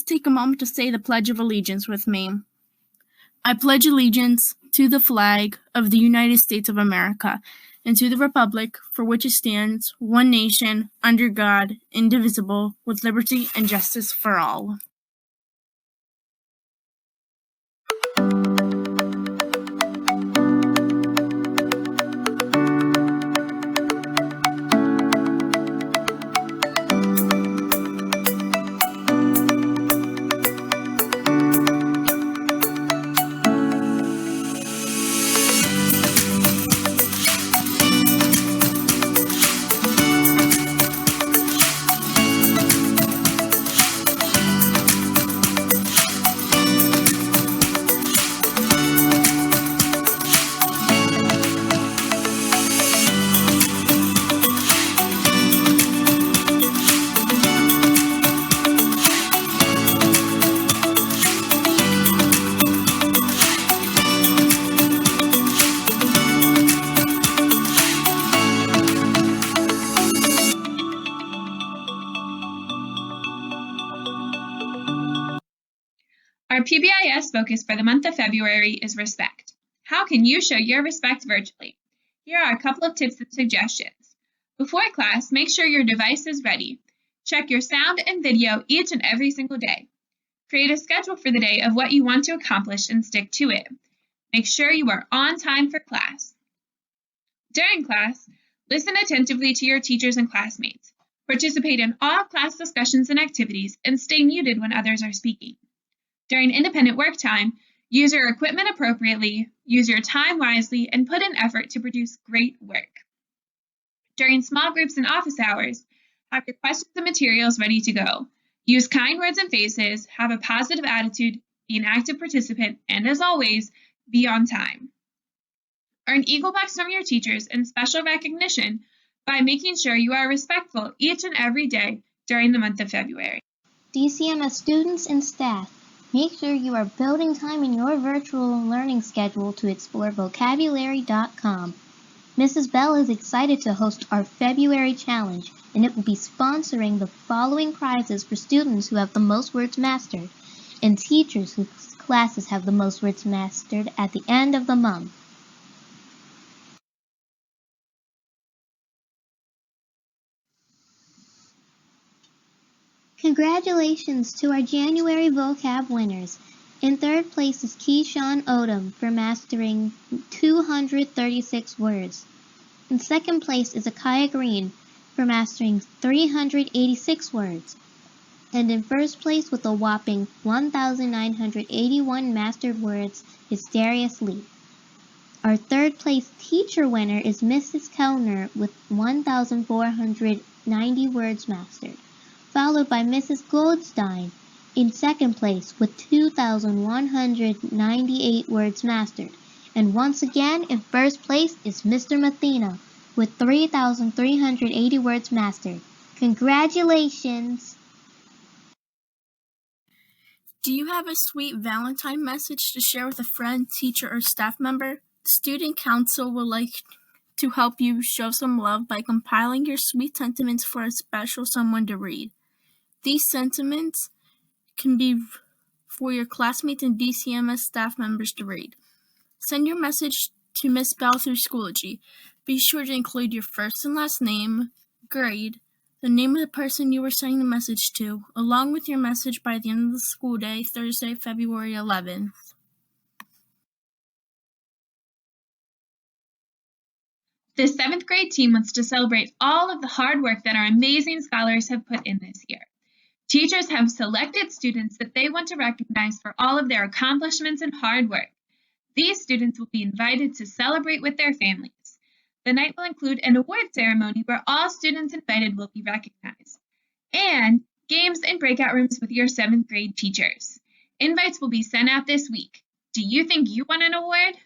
take a moment to say the Pledge of Allegiance with me. I pledge allegiance to the flag of the United States of America and to the republic for which it stands, one nation, under God, indivisible, with liberty and justice for all. Our PBIS focus for the month of February is respect. How can you show your respect virtually? Here are a couple of tips and suggestions. Before class, make sure your device is ready. Check your sound and video each and every single day. Create a schedule for the day of what you want to accomplish and stick to it. Make sure you are on time for class. During class, listen attentively to your teachers and classmates. Participate in all class discussions and activities and stay muted when others are speaking. During independent work time, use your equipment appropriately, use your time wisely, and put in effort to produce great work. During small groups and office hours, have your questions and materials ready to go. Use kind words and faces, have a positive attitude, be an active participant, and as always, be on time. Earn Eagle Bucks from your teachers and special recognition by making sure you are respectful each and every day during the month of February. DCMS students and staff, make sure you are building time in your virtual learning schedule to explore vocabulary.com. Mrs. Bell is excited to host our February challenge, and it will be sponsoring the following prizes for students who have the most words mastered and teachers whose classes have the most words mastered at the end of the month. Congratulations to our January vocab winners. In third place is Keyshawn Odom for mastering 236 words. In second place is Akaya Green for mastering 386 words. And in first place with a whopping 1,981 mastered words is Darius Lee. Our third place teacher winner is Mrs. Kellner with 1,490 words mastered, followed by Mrs. Goldstein in second place with 2,198 words mastered. And once again, in first place is Mr. Mathena with 3,380 words mastered. Congratulations! Do you have a sweet Valentine message to share with a friend, teacher, or staff member? The Student Council would like to help you show some love by compiling your sweet sentiments for a special someone to read. These sentiments can be for your classmates and DCMS staff members to read. Send your message to Miss Bell through Schoology. Be sure to include your first and last name, grade, the name of the person you were sending the message to, along with your message by the end of the school day, Thursday, February 11th. The 7th grade team wants to celebrate all of the hard work that our amazing scholars have put in this year. Teachers have selected students that they want to recognize for all of their accomplishments and hard work. These students will be invited to celebrate with their families. The night will include an award ceremony where all students invited will be recognized, and games and breakout rooms with your 7th grade teachers. Invites will be sent out this week. Do you think you won an award?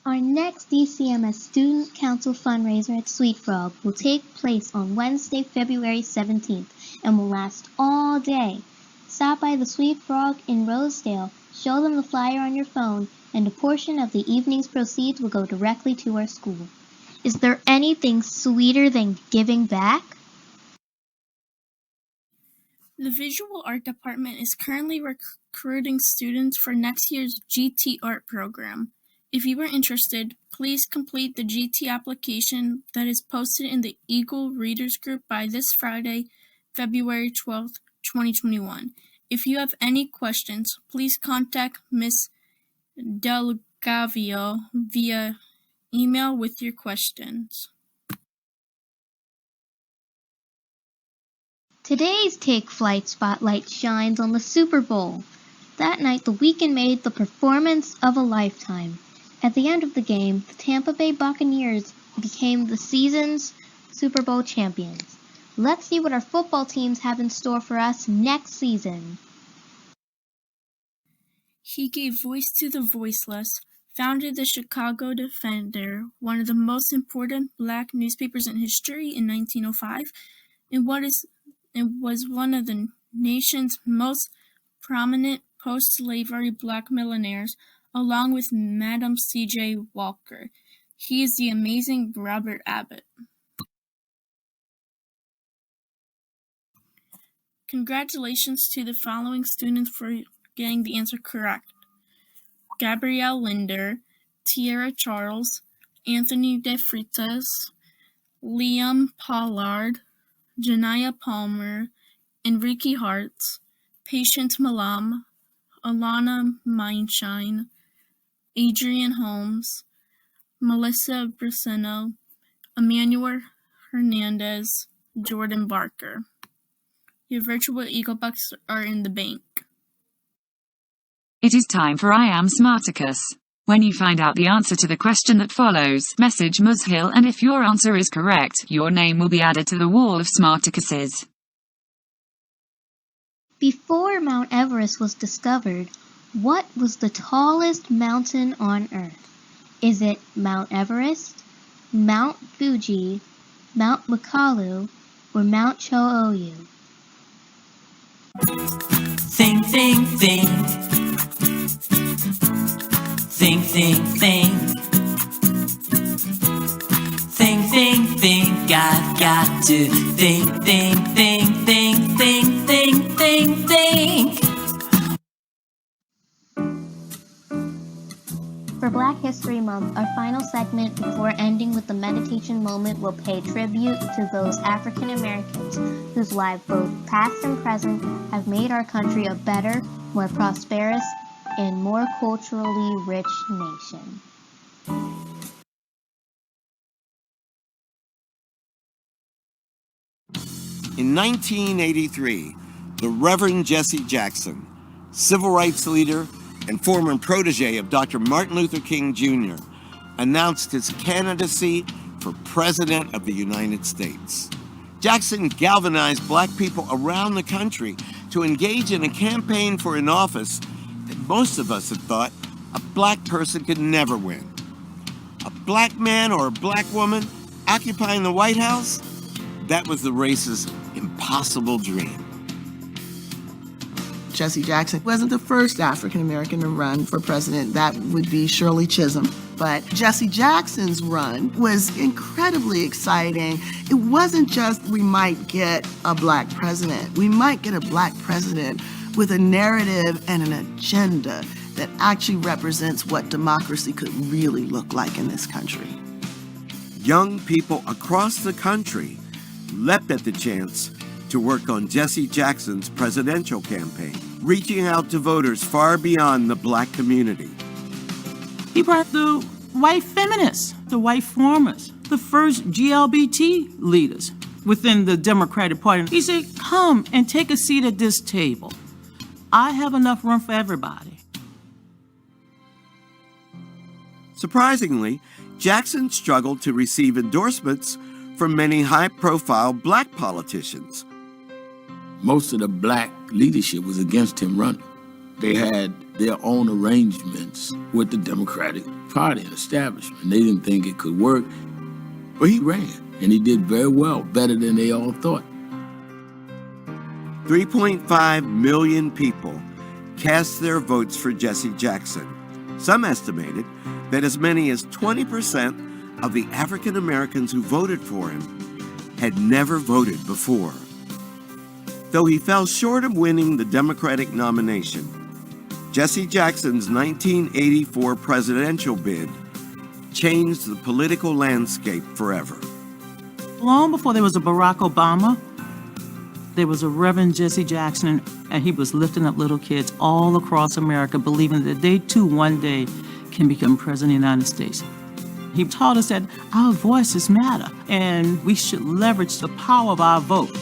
Our next DCMS Student Council fundraiser at Sweet Frog will take place on Wednesday, February 17th and will last all day. Stop by the Sweet Frog in Rosedale, show them the flyer on your phone, and a portion of the evening's proceeds will go directly to our school. Is there anything sweeter than giving back? The Visual Art Department is currently recruiting students for next year's GT Art program. If you are interested, please complete the GT application that is posted in the Eagle Readers Group by this Friday, February 12th, 2021. If you have any questions, please contact Ms. Delgavio via email with your questions. Today's Take Flight spotlight shines on the Super Bowl. That night, the Weeknd made the performance of a lifetime. At the end of the game, the Tampa Bay Buccaneers became the season's Super Bowl champions. Let's see what our football teams have in store for us next season. He gave voice to the voiceless, founded the Chicago Defender, one of the most important black newspapers in history in 1905, and was one of the nation's most prominent post-slavery black millionaires, along with Madam C.J. Walker. He is the amazing Robert Abbott. Congratulations to the following students for getting the answer correct: Gabrielle Linder, Tiara Charles, Anthony De Freitas, Liam Pollard, Janaya Palmer, Enrique Hartz, Patience Malam, Alana Mindshine, Adrian Holmes, Melissa Braceno, Emmanuel Hernandez, Jordan Barker. Your virtual Eagle Bucks are in the bank. It is time for I Am Smarticus. When you find out the answer to the question that follows, message Muzhill, and if your answer is correct, your name will be added to the wall of Smarticuses. Before Mount Everest was discovered, what was the tallest mountain on Earth? Is it Mount Everest, Mount Fuji, Mount Makalu, or Mount Cho-Oyu? Think, think, think. Think, think, think. Think, think, think. Got to think, think, think, think, think, think, think, think. For Black History Month, our final segment before ending with the meditation moment will pay tribute to those African Americans whose lives, both past and present, have made our country a better, more prosperous, and more culturally rich nation. In 1983, the Reverend Jesse Jackson, civil rights leader and former protege of Dr. Martin Luther King Jr., announced his candidacy for President of the United States. Jackson galvanized black people around the country to engage in a campaign for an office that most of us had thought a black person could never win. A black man or a black woman occupying the White House? That was the race's impossible dream. Jesse Jackson wasn't the first African American to run for president. That would be Shirley Chisholm. But Jesse Jackson's run was incredibly exciting. It wasn't just we might get a black president. We might get a black president with a narrative and an agenda that actually represents what democracy could really look like in this country. Young people across the country leapt at the chance to work on Jesse Jackson's presidential campaign, reaching out to voters far beyond the black community. He brought the white feminists, the white farmers, the first GLBT leaders within the Democratic Party. He said, come and take a seat at this table. I have enough room for everybody. Surprisingly, Jackson struggled to receive endorsements from many high-profile black politicians. Most of the black leadership was against him running. They had their own arrangements with the Democratic Party and establishment. They didn't think it could work, but he ran, and he did very well, better than they all thought. 3.5 million people cast their votes for Jesse Jackson. Some estimated that as many as 20% of the African Americans who voted for him had never voted before. though he fell short of winning the Democratic nomination. Jesse Jackson's 1984 presidential bid changed the political landscape forever. Long before there was a Barack Obama, there was a Reverend Jesse Jackson, and he was lifting up little kids all across America, believing that they too one day can become president of the United States. He taught us that our voices matter, and we should leverage the power of our vote